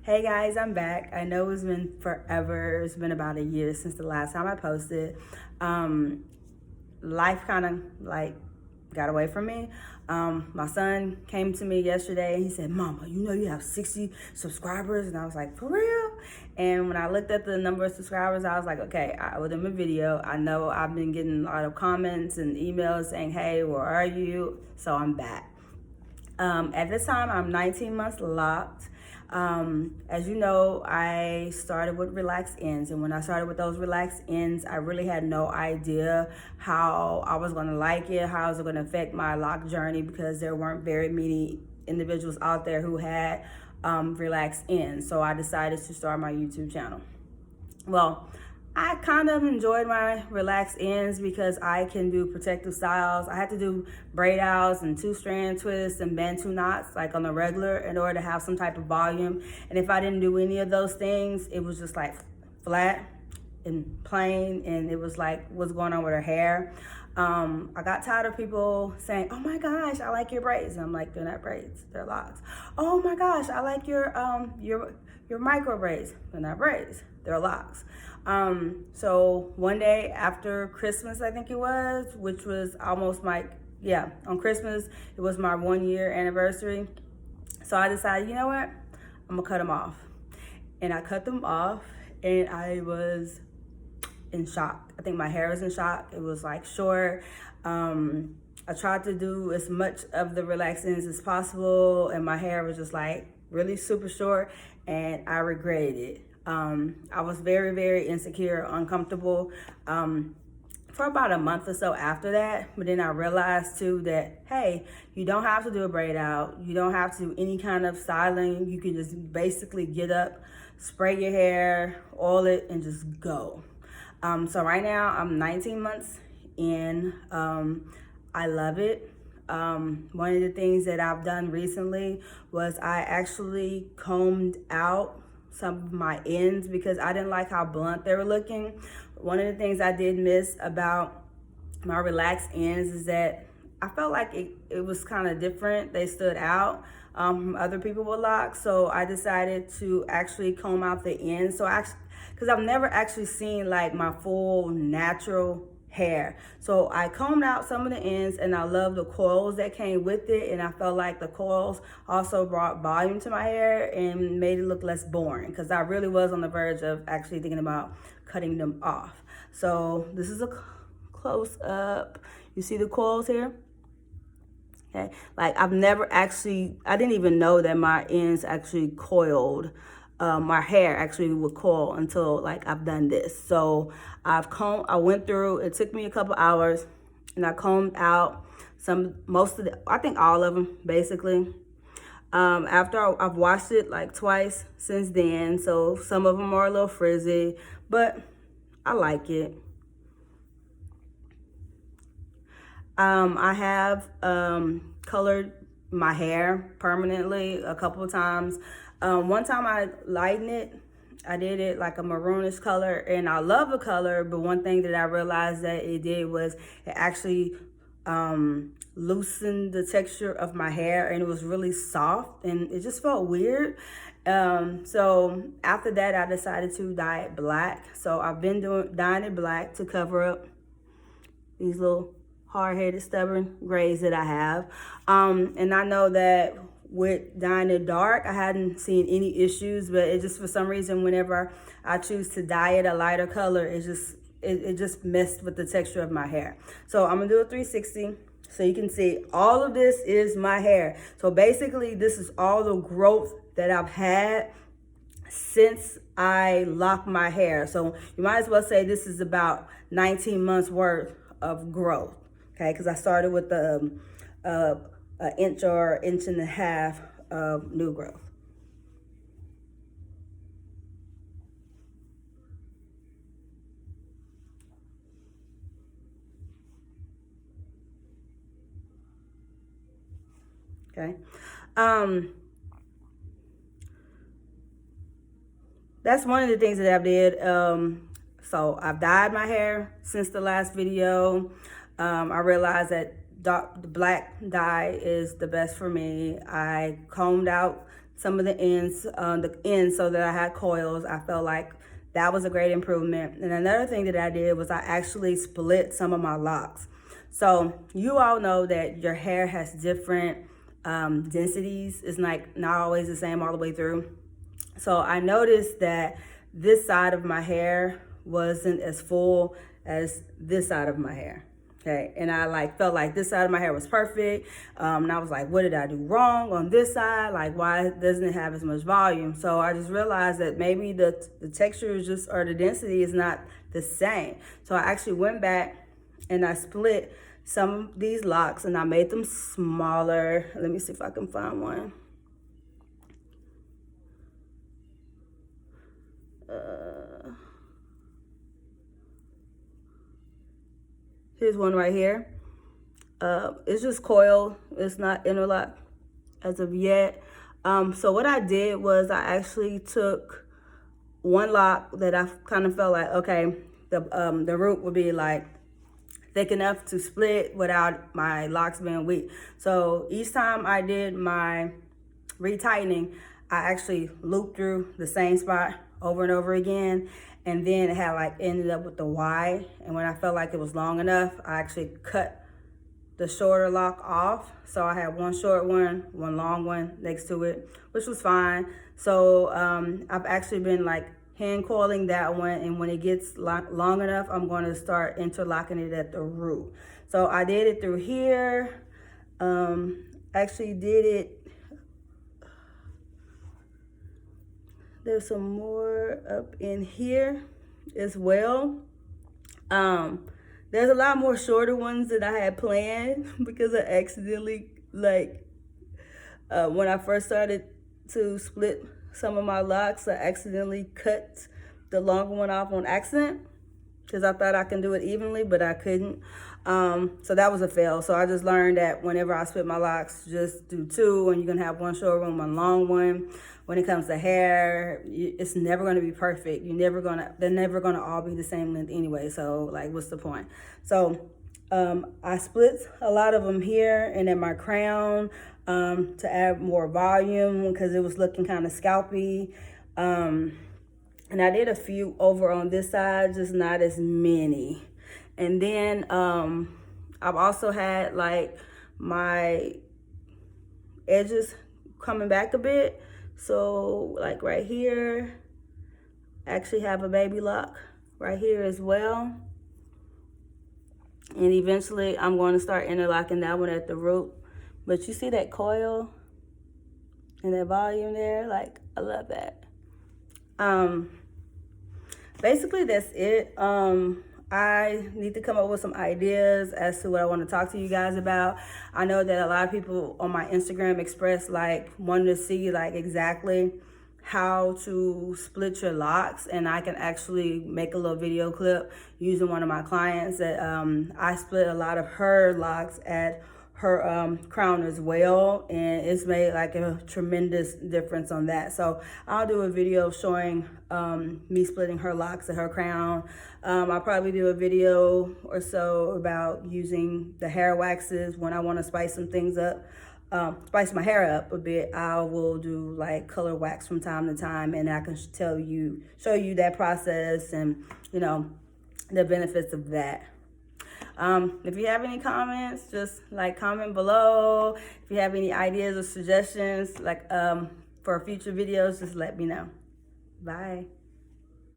Hey guys, I'm back. I know it's been forever. It's been about a year since the last time I posted. Life kind of like got away from me. My son came to me yesterday and he said, "Mama, you know you have 60 subscribers?" And I was like, "For real?" And when I looked at the number of subscribers, I was like, okay, I owe them a video. I know I've been getting a lot of comments and emails saying, "Hey, where are you?" So I'm back. At this time, I'm 19 months locked. As you know, I started with relaxed ends, and when I started with those relaxed ends, I really had no idea how I was going to like it, how it was going to affect my lock journey, because there weren't very many individuals out there who had relaxed ends. So I decided to start my YouTube channel. Well, I kind of enjoyed my relaxed ends because I can do protective styles. I had to do braid outs and 2-strand twists and bantu knots like on the regular in order to have some type of volume. And if I didn't do any of those things, it was just like flat and plain, and it was like, what's going on with her hair? I got tired of people saying, "Oh my gosh, I like your braids." And I'm like, "They're not braids, they're locks." "Oh my gosh, I like your micro braids." "They're not braids, they're locks." So one day after Christmas, I think it was, which was almost on Christmas, it was my 1-year anniversary. So I decided, you know what? I'm gonna cut them off. And I cut them off and I was in shock. I think my hair was in shock. It was like short. I tried to do as much of the relaxed ends as possible, and my hair was just like really super short, and I regretted it. I was very, very insecure, uncomfortable for about a month or so after that. But then I realized too that, hey, you don't have to do a braid out. You don't have to do any kind of styling. You can just basically get up, spray your hair, oil it, and just go. So right now I'm 19 months in. I love it. One of the things that I've done recently was I actually combed out some of my ends because I didn't like how blunt they were looking. One of the things I did miss about my relaxed ends is that I felt like it was kind of different. They stood out from other people with locks. So I decided to actually comb out the ends. Because I've never actually seen like my full natural hair. So I combed out some of the ends, and I love the coils that came with it, and I felt like the coils also brought volume to my hair and made it look less boring, because I really was on the verge of actually thinking about cutting them off. So this is a close up. You see the coils here? Okay, like I didn't even know that my ends actually coiled. My hair actually would coil until like I've done this. So I went through, it took me a couple hours, and I combed out I think all of them basically. After I've washed it like twice since then. So some of them are a little frizzy, but I like it. I have colored my hair permanently a couple of times. One time I lightened it. I did it like a maroonish color, and I love the color, but one thing that I realized that it did was it actually loosened the texture of my hair, and it was really soft, and it just felt weird. So after that, I decided to dye it black. So I've been dyeing it black to cover up these little hard-headed, stubborn grays that I have. And I know that with dyeing it dark, I hadn't seen any issues, but it just, for some reason, whenever I choose to dye it a lighter color, it just messed with the texture of my hair. So I'm gonna do a 360 so you can see all of this is my hair. So basically, this is all the growth that I've had since I locked my hair. So you might as well say this is about 19 months worth of growth. Okay, because I started with an inch or inch and a half of new growth. Okay. That's one of the things that I did. So I've dyed my hair since the last video. I realized that the black dye is the best for me. I combed out some of the ends, so that I had coils. I felt like that was a great improvement. And another thing that I did was I actually split some of my locks. So you all know that your hair has different densities. It's like not always the same all the way through. So I noticed that this side of my hair wasn't as full as this side of my hair. Okay, and I like felt like this side of my hair was perfect. And I was like, what did I do wrong on this side? Like, why doesn't it have as much volume? So I just realized that maybe the texture is just, or the density is not the same. So I actually went back and I split some of these locks and I made them smaller. Let me see if I can find one. Here's one right here. It's just coil. It's not interlock as of yet. So what I did was I actually took one lock that I kind of felt like, okay, the root would be like thick enough to split without my locks being weak. So each time I did my retightening, I actually looped through the same spot over and over again. And then it had like ended up with the Y. And when I felt like it was long enough, I actually cut the shorter lock off. So I had one short one long one next to it, which was fine. So I've actually been like hand coiling that one. And when it gets long enough, I'm going to start interlocking it at the root. So I did it through here. Actually did it. There's some more up in here as well. There's a lot more shorter ones that I had planned because I accidentally, like, when I first started to split some of my locks, I accidentally cut the longer one off on accident because I thought I can do it evenly, but I couldn't. So that was a fail. So I just learned that whenever I split my locks, just do two, and you can have one short one, one long one. When it comes to hair, it's never going to be perfect. They're never going to all be the same length anyway. So like, what's the point? So I split a lot of them here and in my crown to add more volume because it was looking kind of scalpy. And I did a few over on this side, just not as many. And then I've also had like my edges coming back a bit. So like right here, I actually have a baby lock right here as well. And eventually I'm going to start interlocking that one at the root. But you see that coil and that volume there? Like, I love that. Basically that's it. I need to come up with some ideas as to what I want to talk to you guys about. I know that a lot of people on my Instagram express like wanting to see like exactly how to split your locks, and I can actually make a little video clip using one of my clients that I split a lot of her locks at her crown as well, and it's made like a tremendous difference on that. So I'll do a video showing me splitting her locks at her crown. I'll probably do a video or so about using the hair waxes when I want to spice some things up, spice my hair up a bit. I will do like color wax from time to time, and I can show you that process and, you know, the benefits of that. If you have any comments, just like comment below. If you have any ideas or suggestions like for future videos, just let me know. Bye.